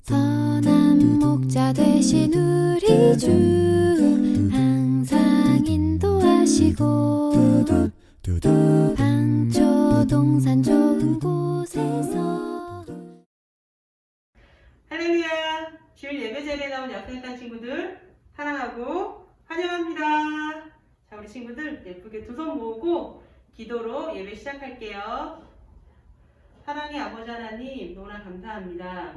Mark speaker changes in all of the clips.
Speaker 1: 선한 목자 되신 우리 주 항상 인도하시고 방초 동산 좋은 곳에서.
Speaker 2: 할렐루야! 주일 예배 자리에 나온 약속했던 친구들 사랑하고 환영합니다. 자, 우리 친구들 예쁘게 두 손 모으고 기도로 예배 시작할게요. 사랑의 아버지 하나님, 너무나 감사합니다.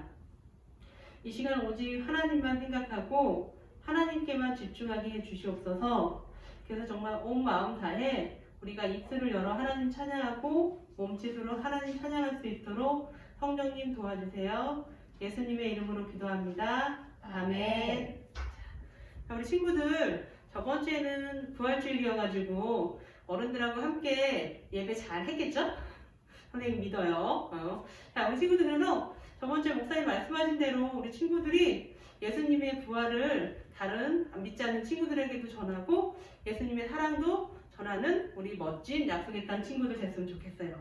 Speaker 2: 이 시간 오직 하나님만 생각하고 하나님께만 집중하게 해주시옵소서. 그래서 정말 온 마음 다해 우리가 입술을 열어 하나님 찬양하고 몸짓으로 하나님 찬양할 수 있도록 성령님 도와주세요. 예수님의 이름으로 기도합니다. 아멘. 자, 우리 친구들 저번 주에는 부활주일이어가지고 어른들하고 함께 예배 잘 했겠죠? 선생님 믿어요. 자, 우리 친구들 그래서 저번 주에 목사님 말씀하신 대로 우리 친구들이 예수님의 부활을 다른 믿지 않는 친구들에게도 전하고 예수님의 사랑도 전하는 우리 멋진 약속했던 친구들 됐으면 좋겠어요.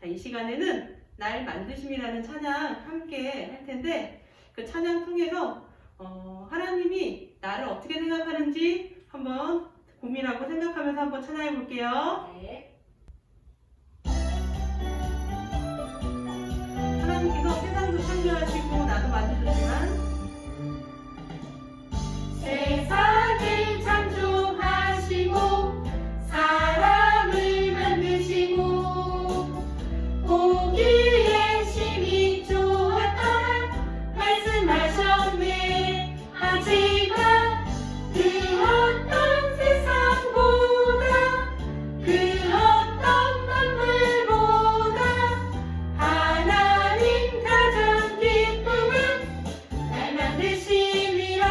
Speaker 2: 자, 이 시간에는 날 만드심이라는 찬양 함께 할 텐데 그 찬양 통해서 하나님이 나를 어떻게 생각하는지 한번 고민하고 생각하면서 한번 찬양해 볼게요.
Speaker 3: 네.
Speaker 2: 하나님께서 세상도 창조하시고 나도 만드셨지만
Speaker 3: 세상을 창조하시고 사람을 만드시고 보기에 심히 좋았다 말씀하셨네. 하지만 그 어떤 세상보다 그 어떤 만물보다 하나님 가장 기쁨은 날 만드심이라.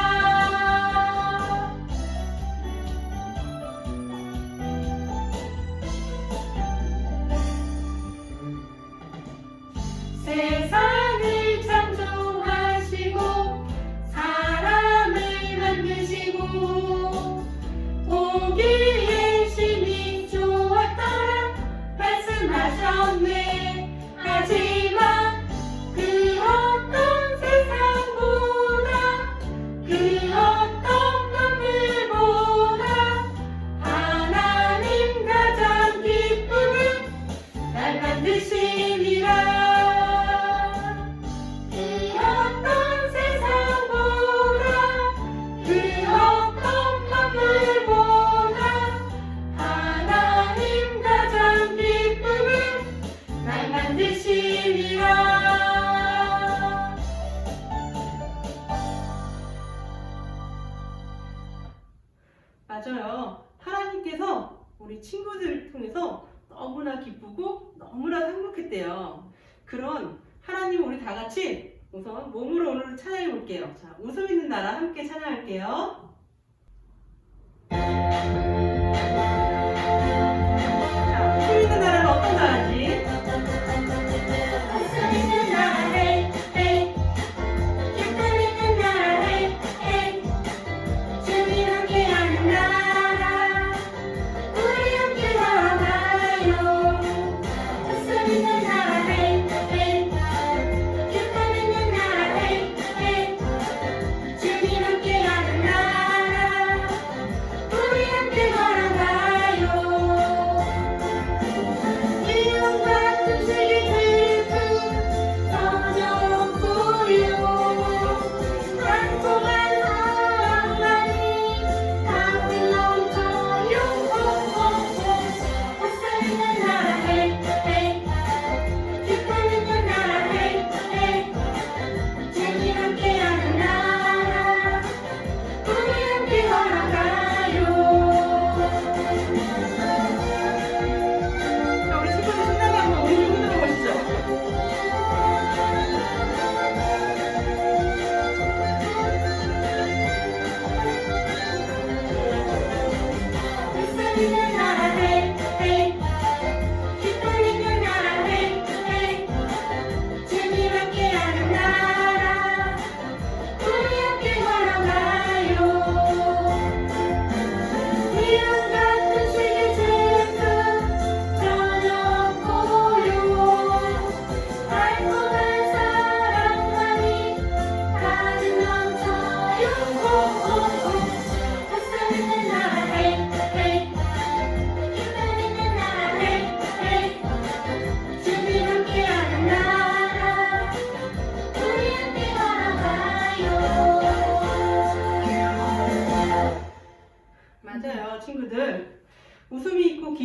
Speaker 3: 세상을 창조하시고 사람을 만드시고 보기에 심히 좋았더라 말씀하셨네. 하지만 그 어떤 세상보다 그 어떤 만물보다 하나님 가장 기쁨은 날 만드심이라. 그 어떤 세상보다 그 어떤 만물보다 하나님 가장 기쁨은 날 만드심이라.
Speaker 2: 맞아요. 하나님께서 우리 친구들 통해서 너무나 기쁘고 너무나 행복했대요. 그런 하나님 우리 다 같이 우선 몸으로 오늘 찬양해 볼게요. 자, 웃음 있는 나라 함께 찬양할게요. 자, 웃음 있는 나라는 어떤 나라지?
Speaker 3: 웃음 있는 나라 헤이 헤이 기쁨 있는 나라 헤이 헤이 주님 함께하는 나라 우리 함께 걸어가요. 웃음 있는 나라 헤이 헤이 기쁨 있는 나라 헤이 헤이 주님 함께하는 나라 우리 함께 걸어가요.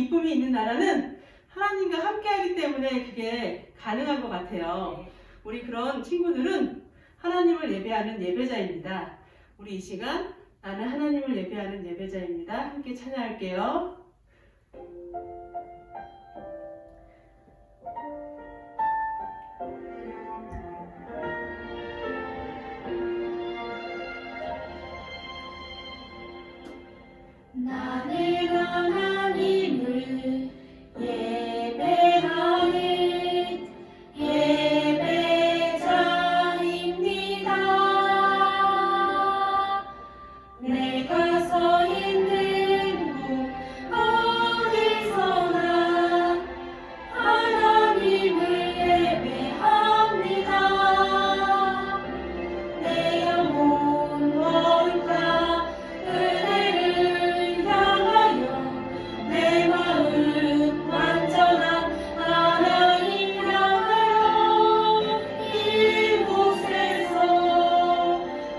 Speaker 2: 기쁨이 있는 나라는 하나님과 함께하기 때문에 그게 가능한 것 같아요. 우리 그런 친구들은 하나님을 예배하는 예배자입니다. 우리 이 시간 나는 하나님을 예배하는 예배자입니다. 함께 찬양할게요.
Speaker 3: 나는 하나님을 예배하는 예배자입니다. 내가 서 있는 곳 어디서나 하나님을 예배합니다. 내 영혼 거룩한 은혜를 향하여 내 마음 완전한 하나님 향하여 이곳에서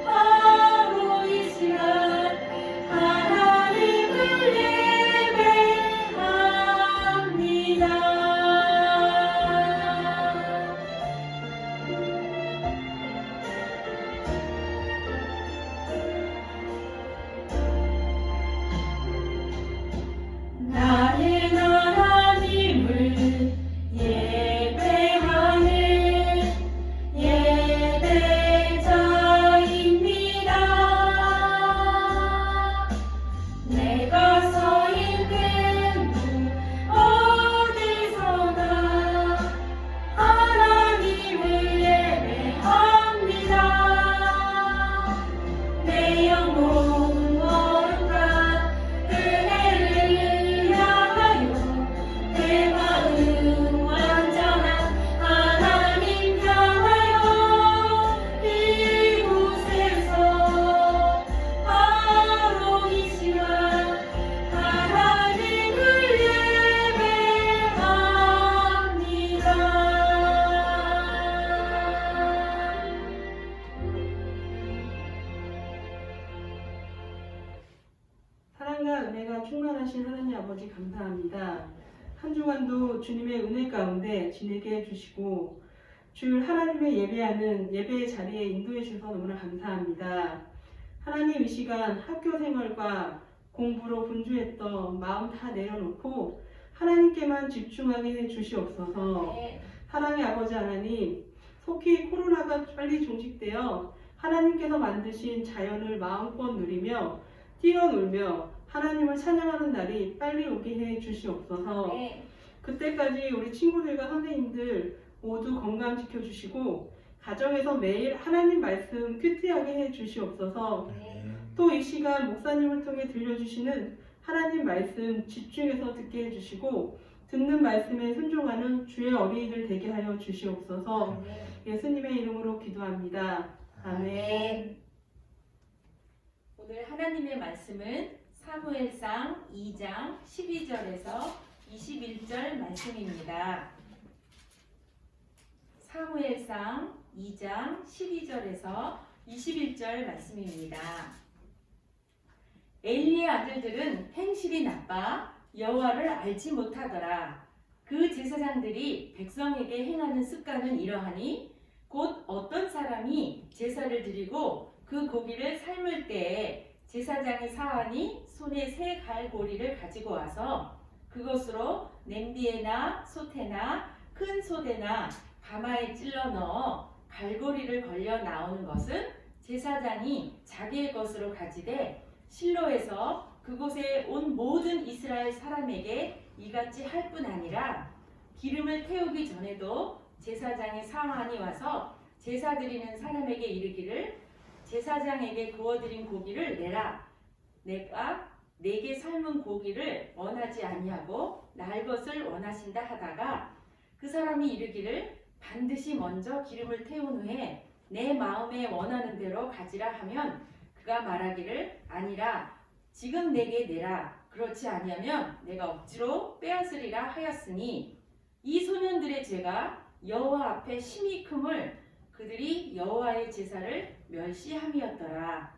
Speaker 3: 바로 이 시간 하나님을 예배합니다. 나는 하나님을 예배하는 예배자입니다. 내가 서 있는 곳 어디서나 하나님을 예배합니다. 내 영혼 거룩한 은혜를 향하여 내 마음 완전한 하나님 향하여 이곳에서 바로 이 시간 하나님을 예배합니다.
Speaker 2: 사랑과 은혜가 충만하신 하나님 아버지 감사합니다. 한 주간도 주님의 은혜 가운데 지내게 해주시고 주일 하나님의 예배하는 예배의 자리에 인도해 주셔서 너무나 감사합니다. 하나님 이 시간 학교 생활과 공부로 분주했던 마음 다 내려놓고 하나님께만 집중하게 해 주시옵소서. 사랑의 아버지 하나님, 속히 코로나가 빨리 종식되어 하나님께서 만드신 자연을 마음껏 누리며 뛰어놀며 하나님을 찬양하는 날이 빨리 오게 해 주시옵소서. 그때까지 우리 친구들과 선생님들 모두 건강 지켜주시고 가정에서 매일 하나님 말씀 큐티하게 해 주시옵소서. 또 이 시간 목사님을 통해 들려주시는 하나님 말씀 집중해서 듣게 해주시고 듣는 말씀에 순종하는 주의 어린이들 되게 하여 주시옵소서. 예수님의 이름으로 기도합니다. 아멘.
Speaker 4: 오늘 하나님의 말씀은 사무엘상 2장 12절에서 21절 말씀입니다. 사무엘상 2장 12절에서 21절 말씀입니다. 엘리의 아들들은 행실이 나빠 여호와를 알지 못하더라. 그 제사장들이 백성에게 행하는 습관은 이러하니 곧 어떤 사람이 제사를 드리고 그 고기를 삶을 때에 제사장이 사하니 손에 새 갈고리를 가지고 와서 그것으로 냄비에나 솥에나 큰 솥에나 가마에 찔러 넣어 갈고리를 걸려 나오는 것은 제사장이 자기의 것으로 가지되 실로에서 그곳에 온 모든 이스라엘 사람에게 이같이 할 뿐 아니라 기름을 태우기 전에도 제사장의 사환이 와서 제사 드리는 사람에게 이르기를 제사장에게 구워드린 고기를 내라. 내가 내게 삶은 고기를 원하지 아니하고 날 것을 원하신다 하다가 그 사람이 이르기를 반드시 먼저 기름을 태운 후에 내 마음에 원하는 대로 가지라 하면 그가 말하기를 아니라 지금 내게 내라. 그렇지 아니하면 내가 억지로 빼앗으리라 하였으니 이 소년들의 죄가 여호와 앞에 심히 크물 그들이 여호와의 제사를 멸시함이었더라.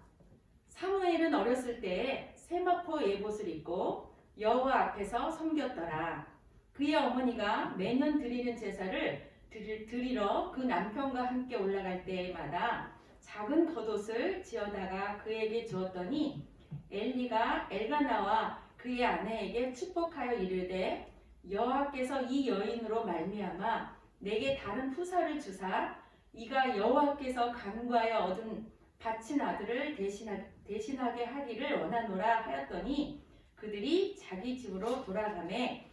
Speaker 4: 사무엘은 어렸을 때에 세마포 예봇을 입고 여호와 앞에서 섬겼더라. 그의 어머니가 매년 드리는 제사를 드리러 그 남편과 함께 올라갈 때마다 작은 겉옷을 지어다가 그에게 주었더니 엘리가 엘가나와 그의 아내에게 축복하여 이르되 여호와께서 이 여인으로 말미암아 내게 다른 후사를 주사 이가 여호와께서 간구하여 얻은 바친 아들을 대신하게 하기를 원하노라 하였더니 그들이 자기 집으로 돌아가매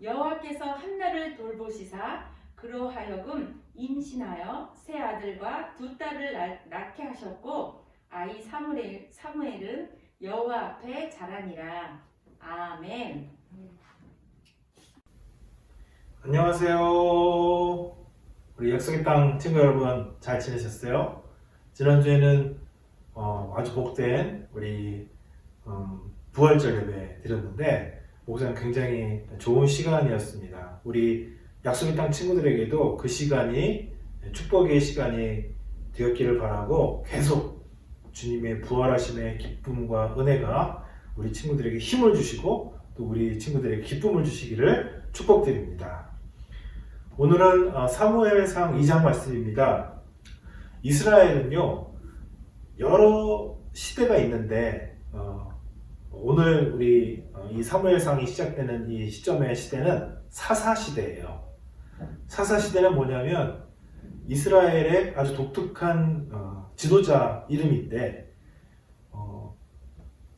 Speaker 4: 여호와께서 한나를 돌보시사 그로 하여금 임신하여 세 아들과 두 딸을 낳게 하셨고 아이 사무엘은 여호와 앞에 자라니라. 아멘.
Speaker 5: 안녕하세요. 우리 약속의 땅 친구 여러분 잘 지내셨어요? 지난주에는 아주 복된 우리 부활절 예배 드렸는데 목사님 굉장히 좋은 시간이었습니다. 우리 약속의 땅 친구들에게도 그 시간이 축복의 시간이 되었기를 바라고 계속 주님의 부활하심의 기쁨과 은혜가 우리 친구들에게 힘을 주시고 또 우리 친구들에게 기쁨을 주시기를 축복드립니다. 오늘은 사무엘상 2장 말씀입니다. 이스라엘은요 여러 시대가 있는데 오늘 우리 이 사무엘상이 시작되는 이 시점의 시대는 사사시대예요. 사사시대는 뭐냐면 이스라엘의 아주 독특한 지도자 이름인데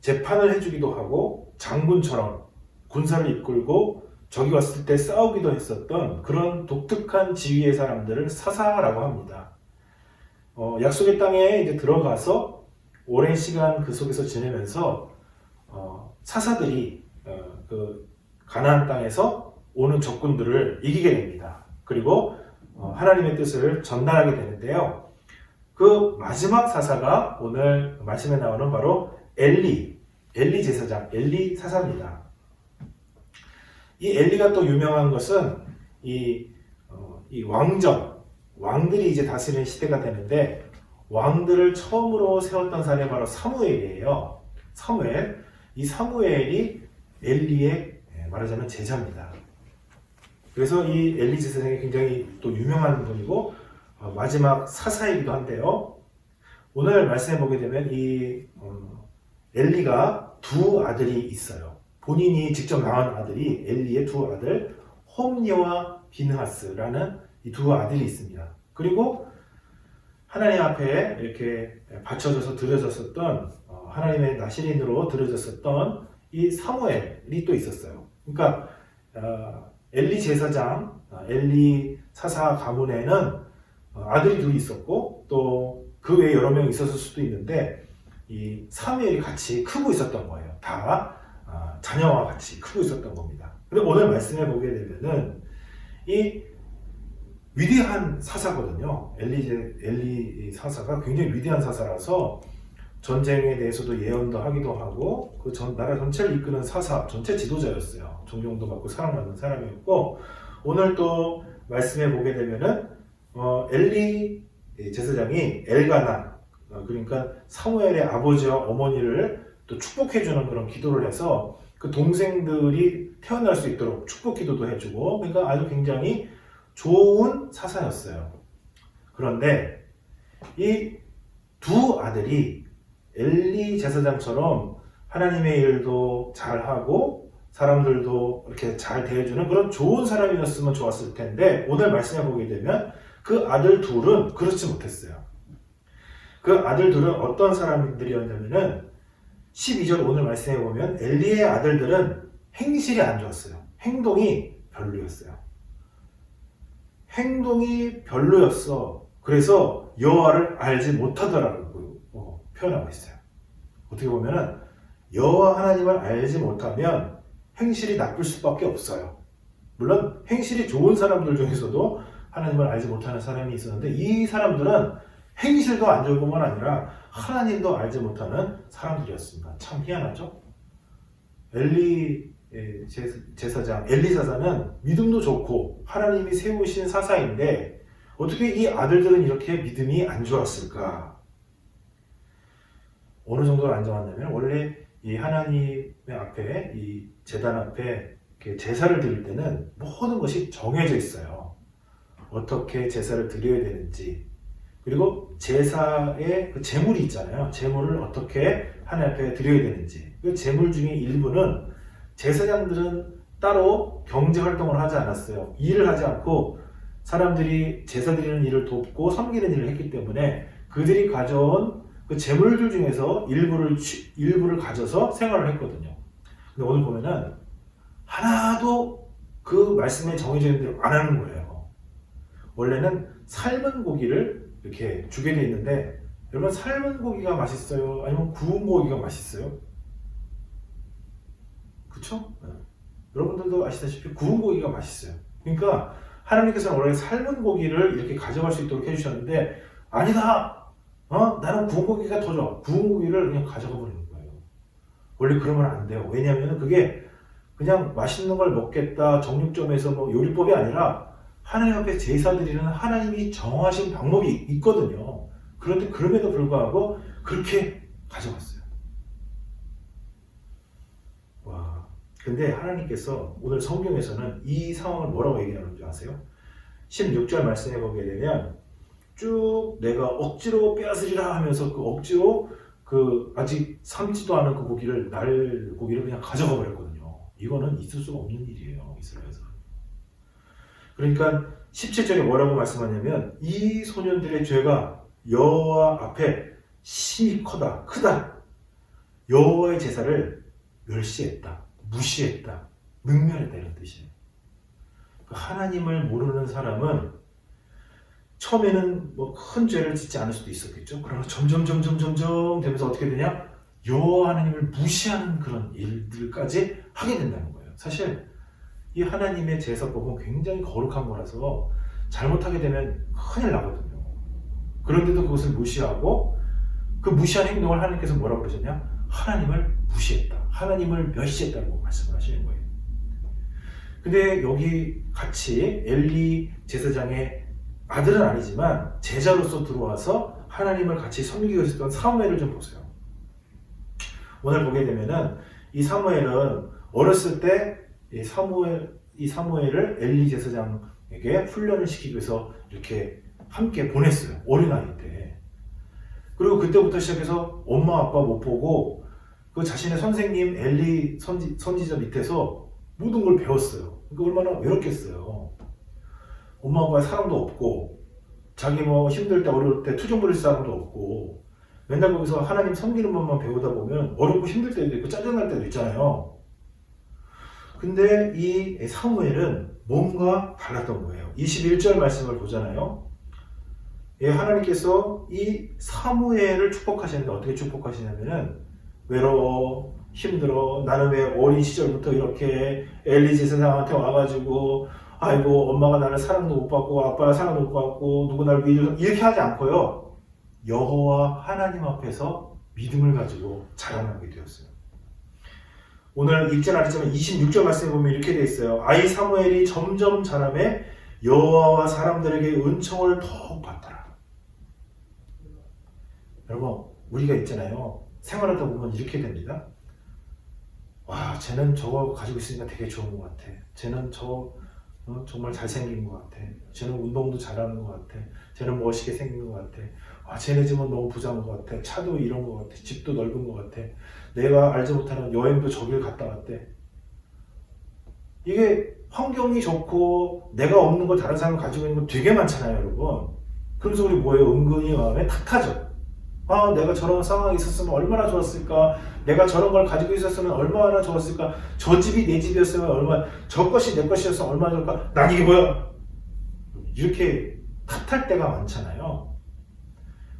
Speaker 5: 재판을 해주기도 하고 장군처럼 군사를 이끌고 적이 왔을 때 싸우기도 했었던 그런 독특한 지위의 사람들을 사사라고 합니다. 약속의 땅에 이제 들어가서 오랜 시간 그 속에서 지내면서 사사들이 그 가나안 땅에서 오는 적군들을 이기게 됩니다. 그리고 하나님의 뜻을 전달하게 되는데요. 그 마지막 사사가 오늘 말씀에 나오는 바로 엘리 제사장, 엘리 사사입니다. 이 엘리가 또 유명한 것은 이 왕들이 이제 다스리는 시대가 되는데 왕들을 처음으로 세웠던 사람이 바로 사무엘이에요. 이 사무엘이 엘리의 말하자면 제자입니다. 그래서 이 엘리 제사장이 굉장히 또 유명한 분이고 마지막 사사이기도 한데요. 오늘 말씀해 보게 되면 이 엘리가 두 아들이 있어요. 본인이 직접 낳은 아들이 엘리의 두 아들 홈니와 비느하스라는 이 두 아들이 있습니다. 그리고 하나님 앞에 이렇게 바쳐져서 드려졌었던 하나님의 나시린으로 드려졌었던 이 사무엘이 또 있었어요. 그러니까 엘리 제사장, 엘리 사사 가문에는 아들이 둘이 있었고 또 그 외에 여러 명 있었을 수도 있는데 이 사무엘이 같이 크고 있었던 거예요. 다 자녀와 같이 크고 있었던 겁니다. 근데 오늘 말씀해 보게 되면은 이 위대한 사사거든요. 엘리 사사가 굉장히 위대한 사사라서 전쟁에 대해서도 예언도 하기도 하고 그 나라 전체를 이끄는 사사, 전체 지도자였어요. 존경도 받고 사랑받는 사람이었고 오늘 또 말씀해 보게 되면은 엘리 제사장이 엘가나 그러니까 사무엘의 아버지와 어머니를 또 축복해주는 그런 기도를 해서 그 동생들이 태어날 수 있도록 축복 기도도 해주고 그러니까 아주 굉장히 좋은 사사였어요. 그런데 이 두 아들이 엘리 제사장처럼 하나님의 일도 잘하고 사람들도 이렇게 잘 대해주는 그런 좋은 사람이었으면 좋았을 텐데 오늘 말씀해 보게 되면 그 아들 둘은 그렇지 못했어요. 그 아들 둘은 어떤 사람들이었냐면은 12절 오늘 말씀해 보면 엘리의 아들들은 행실이 안 좋았어요. 행동이 별로였어요. 행동이 별로였어. 그래서 여호와를 알지 못하더라고 표현하고 있어요. 어떻게 보면은 여호와 하나님을 알지 못하면 행실이 나쁠 수밖에 없어요. 물론 행실이 좋은 사람들 중에서도 하나님을 알지 못하는 사람이 있었는데 이 사람들은 행실도 안 좋을 뿐만 아니라 하나님도 알지 못하는 사람들이었습니다. 참 희한하죠? 엘리 제사장, 엘리 사사는 믿음도 좋고 하나님이 세우신 사사인데 어떻게 이 아들들은 이렇게 믿음이 안 좋았을까? 어느 정도로 안 좋았냐면 원래 이 하나님의 앞에, 이 제단 앞에 이렇게 제사를 드릴 때는 모든 것이 정해져 있어요. 어떻게 제사를 드려야 되는지, 그리고 제사의 그 제물이 있잖아요. 제물을 어떻게 하나님 앞에 드려야 되는지. 그 제물 중에 일부는 제사장들은 따로 경제 활동을 하지 않았어요. 일을 하지 않고 사람들이 제사 드리는 일을 돕고 섬기는 일을 했기 때문에 그들이 가져온 그 제물들 중에서 일부를 가져서 생활을 했거든요. 근데 오늘 보면은 하나도 그 말씀에 정해져 있는 대로 안 하는 거예요. 원래는 삶은 고기를 이렇게 주게 돼 있는데, 여러분 삶은 고기가 맛있어요? 아니면 구운 고기가 맛있어요? 그쵸? 네. 여러분들도 아시다시피 구운 고기가 맛있어요. 그러니까 하나님께서는 원래 삶은 고기를 이렇게 가져갈 수 있도록 해주셨는데, 아니다! 나는 구운 고기가 더 좋아. 구운 고기를 그냥 가져가 버리는 거예요. 원래 그러면 안 돼요. 왜냐하면 그게 그냥 맛있는 걸 먹겠다, 정육점에서 뭐 요리법이 아니라 하나님 앞에 제사 드리는 하나님이 정하신 방법이 있거든요. 그런데 그럼에도 불구하고 그렇게 가져갔어요. 와. 근데 하나님께서 오늘 성경에서는 이 상황을 뭐라고 얘기하는 줄 아세요? 16절 말씀해 보게 되면 쭉 내가 억지로 빼앗으리라 하면서 그 억지로 그 아직 삶지도 않은 그 고기를, 날 고기를 그냥 가져가 버렸거든요. 이거는 있을 수가 없는 일이에요, 이스라엘에서. 그러니까 17절에 뭐라고 말씀하냐면, 이 소년들의 죄가 여호와 앞에 심히 크다. 여호와의 제사를 멸시했다, 무시했다, 능멸했다, 이런 뜻이에요. 하나님을 모르는 사람은 처음에는 뭐 큰 죄를 짓지 않을 수도 있었겠죠. 그러나 점점 되면서 어떻게 되냐? 여호와 하나님을 무시하는 그런 일들까지 하게 된다는 거예요. 사실 이 하나님의 제사법은 굉장히 거룩한 거라서 잘못하게 되면 큰일 나거든요. 그런데도 그것을 무시하고, 그 무시한 행동을 하나님께서 뭐라고 그러셨냐? 하나님을 무시했다, 하나님을 멸시했다고 말씀을 하시는 거예요. 근데 여기 같이 엘리 제사장의 아들은 아니지만 제자로서 들어와서 하나님을 같이 섬기고 있었던 사무엘을 좀 보세요. 오늘 보게 되면은 이 사무엘은 어렸을 때 이 사무엘을 엘리 제사장에게 훈련을 시키기 위해서 이렇게 함께 보냈어요. 어린아이 때. 그리고 그때부터 시작해서 엄마 아빠 못 보고 그 자신의 선생님 엘리 선지자 밑에서 모든 걸 배웠어요. 그러니까 얼마나 외롭겠어요. 엄마 아빠의 사랑도 없고, 자기 뭐 힘들 때 어려울 때 투정 부릴 사람도 없고, 맨날 거기서 하나님 섬기는 법만 배우다 보면 어렵고 힘들 때도 있고 짜증날 때도 있잖아요. 근데 이 사무엘은 뭔가 달랐던 거예요. 21절 말씀을 보잖아요. 예, 하나님께서 이 사무엘을 축복하시는데 어떻게 축복하시냐면은, 외로워, 힘들어, 나는 왜 어린 시절부터 이렇게 엘리 제사장한테 와가지고 아이고 엄마가 나를 사랑도 못 받고 아빠가 사랑도 못 받고 누구 나를 믿어서, 이렇게 하지 않고요, 여호와 하나님 앞에서 믿음을 가지고 자라나게 되었어요. 오늘 읽지는 않았지만 26절 말씀에 보면 이렇게 되어 있어요. 아이 사무엘이 점점 자라매 여호와와 사람들에게 은총을 더욱 받더라. 여러분, 우리가 있잖아요, 생활하다 보면 이렇게 됩니다. 와, 쟤는 저거 가지고 있으니까 되게 좋은 것 같아. 쟤는 정말 잘생긴 것 같아. 쟤는 운동도 잘하는 것 같아. 쟤는 멋있게 생긴 것 같아. 와, 쟤네 집은 너무 부자인 것 같아. 차도 이런 것 같아. 집도 넓은 것 같아. 내가 알지 못하는 여행도 저길 갔다 왔대. 이게 환경이 좋고 내가 없는 걸 다른 사람이 가지고 있는 거 되게 많잖아요, 여러분. 그러면서 우리 뭐예요? 은근히 마음에 탓하죠. 아, 내가 저런 상황이 있었으면 얼마나 좋았을까? 내가 저런 걸 가지고 있었으면 얼마나 좋았을까? 저 집이 내 집이었으면 얼마나, 저 것이 내 것이었으면 얼마나 좋을까? 난 이게 뭐야? 이렇게 탓할 때가 많잖아요.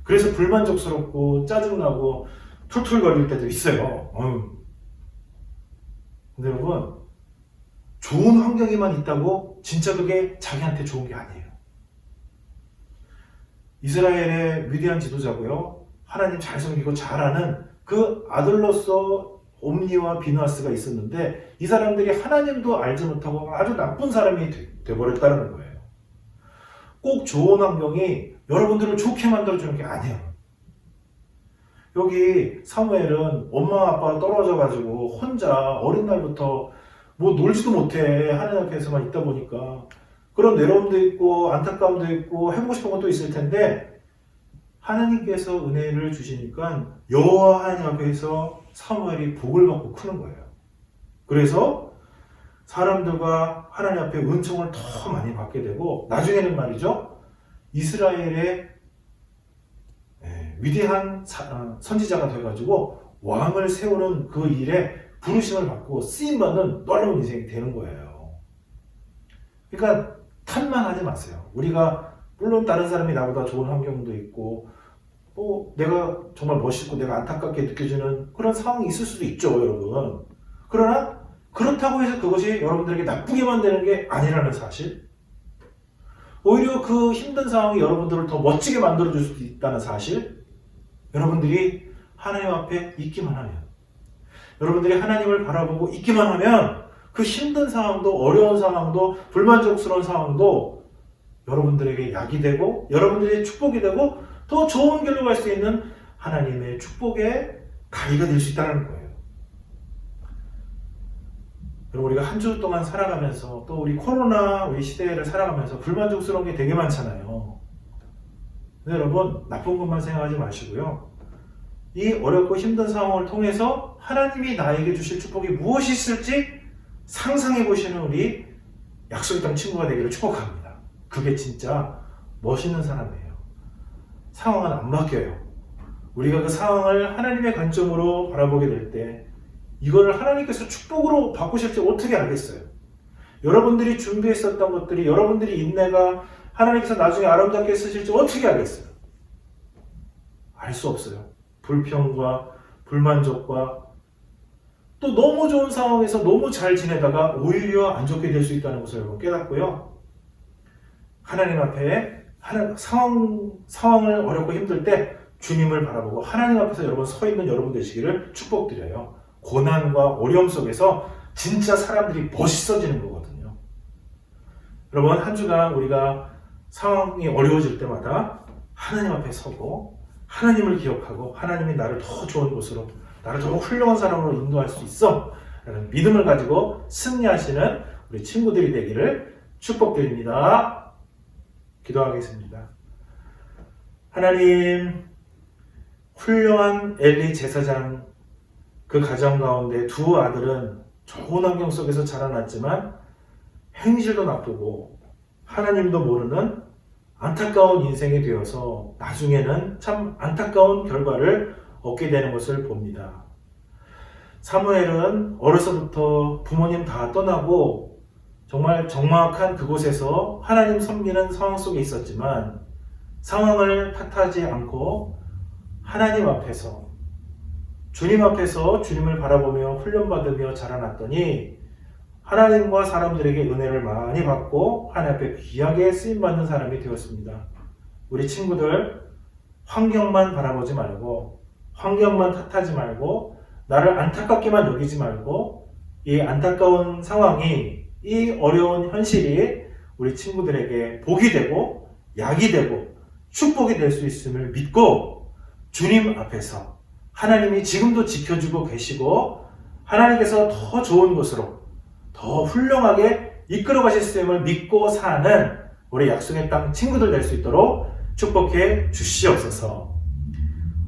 Speaker 5: 그래서 불만족스럽고 짜증나고 툴툴거릴 때도 있어요. 근데 여러분, 좋은 환경에만 있다고 진짜 그게 자기한테 좋은 게 아니에요. 이스라엘의 위대한 지도자고요, 하나님 잘 섬기고 잘하는 그 아들로서 옴니와 비누아스가 있었는데, 이 사람들이 하나님도 알지 못하고 아주 나쁜 사람이 되어버렸다는 거예요. 꼭 좋은 환경이 여러분들을 좋게 만들어주는 게 아니에요. 여기 사무엘은 엄마 아빠가 떨어져가지고 혼자 어린 날부터 뭐 놀지도 못해. 하나님 앞에서만 있다 보니까 그런 외로움도 있고 안타까움도 있고 해보고 싶은 것도 있을 텐데 하나님께서 은혜를 주시니까 여호와 하나님 앞에서 사무엘이 복을 받고 크는 거예요. 그래서 사람들과 하나님 앞에 은총을 더 많이 받게 되고 나중에는 말이죠. 이스라엘의 위대한 선지자가 돼가지고 왕을 세우는 그 일에 부르심을 받고 쓰임받는 놀라운 인생이 되는 거예요. 그러니까 탓만 하지 마세요. 우리가 물론 다른 사람이 나보다 좋은 환경도 있고 내가 정말 멋있고 내가 안타깝게 느껴지는 그런 상황이 있을 수도 있죠, 여러분. 그러나 그렇다고 해서 그것이 여러분들에게 나쁘게 만드는 게 아니라는 사실, 오히려 그 힘든 상황이 여러분들을 더 멋지게 만들어줄 수도 있다는 사실, 여러분들이 하나님 앞에 있기만 하면, 여러분들이 하나님을 바라보고 있기만 하면 그 힘든 상황도 어려운 상황도 불만족스러운 상황도 여러분들에게 약이 되고 여러분들의 축복이 되고 더 좋은 길로 갈 수 있는 하나님의 축복의 가위가 될 수 있다는 거예요. 여러분, 우리가 한 주 동안 살아가면서 또 우리 코로나 우리 시대를 살아가면서 불만족스러운 게 되게 많잖아요. 근데 여러분, 나쁜 것만 생각하지 마시고요. 이 어렵고 힘든 상황을 통해서 하나님이 나에게 주실 축복이 무엇이 있을지 상상해 보시는 우리 약속의 땅 친구가 되기를 축복합니다. 그게 진짜 멋있는 사람이에요. 상황은 안 바뀌어요. 우리가 그 상황을 하나님의 관점으로 바라보게 될 때 이거를 하나님께서 축복으로 바꾸실지 어떻게 알겠어요? 여러분들이 준비했었던 것들이, 여러분들이 인내가 하나님께서 나중에 아름답게 쓰실지 어떻게 알겠어요? 알 수 없어요. 불평과 불만족과 또 너무 좋은 상황에서 너무 잘 지내다가 오히려 안 좋게 될 수 있다는 것을 여러분 깨닫고요. 하나님 앞에 상황을 어렵고 힘들 때 주님을 바라보고 하나님 앞에서 여러분 서 있는 여러분 되시기를 축복드려요. 고난과 어려움 속에서 진짜 사람들이 멋있어지는 거거든요. 여러분, 한 주간 우리가 상황이 어려워질 때마다 하나님 앞에 서고 하나님을 기억하고 하나님이 나를 더 좋은 곳으로, 나를 더 훌륭한 사람으로 인도할 수 있어 라는 믿음을 가지고 승리하시는 우리 친구들이 되기를 축복드립니다. 기도하겠습니다. 하나님, 훌륭한 엘리 제사장 그 가정 가운데 두 아들은 좋은 환경 속에서 자라났지만 행실도 나쁘고 하나님도 모르는 안타까운 인생이 되어서 나중에는 참 안타까운 결과를 얻게 되는 것을 봅니다. 사무엘은 어려서부터 부모님 다 떠나고 정말 적막한 그곳에서 하나님 섬기는 상황 속에 있었지만 상황을 탓하지 않고 하나님 앞에서, 주님 앞에서 주님을 바라보며 훈련받으며 자라났더니 하나님과 사람들에게 은혜를 많이 받고 하나님 앞에 귀하게 쓰임받는 사람이 되었습니다. 우리 친구들, 환경만 바라보지 말고, 환경만 탓하지 말고, 나를 안타깝게만 여기지 말고, 이 안타까운 상황이, 이 어려운 현실이 우리 친구들에게 복이 되고 약이 되고 축복이 될 수 있음을 믿고 주님 앞에서 하나님이 지금도 지켜주고 계시고 하나님께서 더 좋은 곳으로 더 훌륭하게 이끌어 가실 수 있음을 믿고 사는 우리 약속의 땅 친구들 될 수 있도록 축복해 주시옵소서.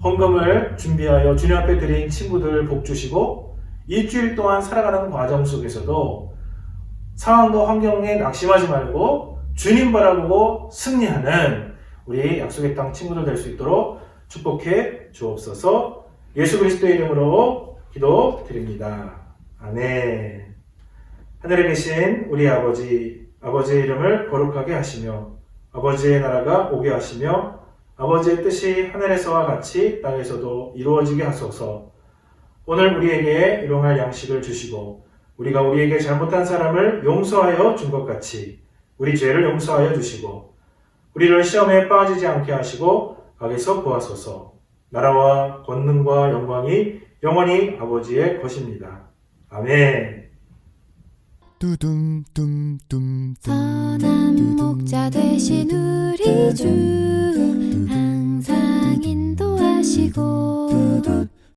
Speaker 5: 헌금을 준비하여 주님 앞에 드린 친구들 복 주시고 일주일 동안 살아가는 과정 속에서도 상황과 환경에 낙심하지 말고 주님 바라보고 승리하는 우리 약속의 땅 친구들 될 수 있도록 축복해 주옵소서. 예수 그리스도의 이름으로 기도드립니다. 아멘. 하늘에 계신 우리 아버지의 이름을 거룩하게 하시며 아버지의 나라가 오게 하시며 아버지의 뜻이 하늘에서와 같이 땅에서도 이루어지게 하소서. 오늘 우리에게 일용할 양식을 주시고 우리가 우리에게 잘못한 사람을 용서하여 준 것 같이 우리 죄를 용서하여 주시고 우리를 시험에 빠지지 않게 하시고 악에서 구하소서. 나라와 권능과 영광이 영원히 아버지의 것입니다. 아멘.
Speaker 1: 선한 목자 되신 우리 주 항상 인도하시고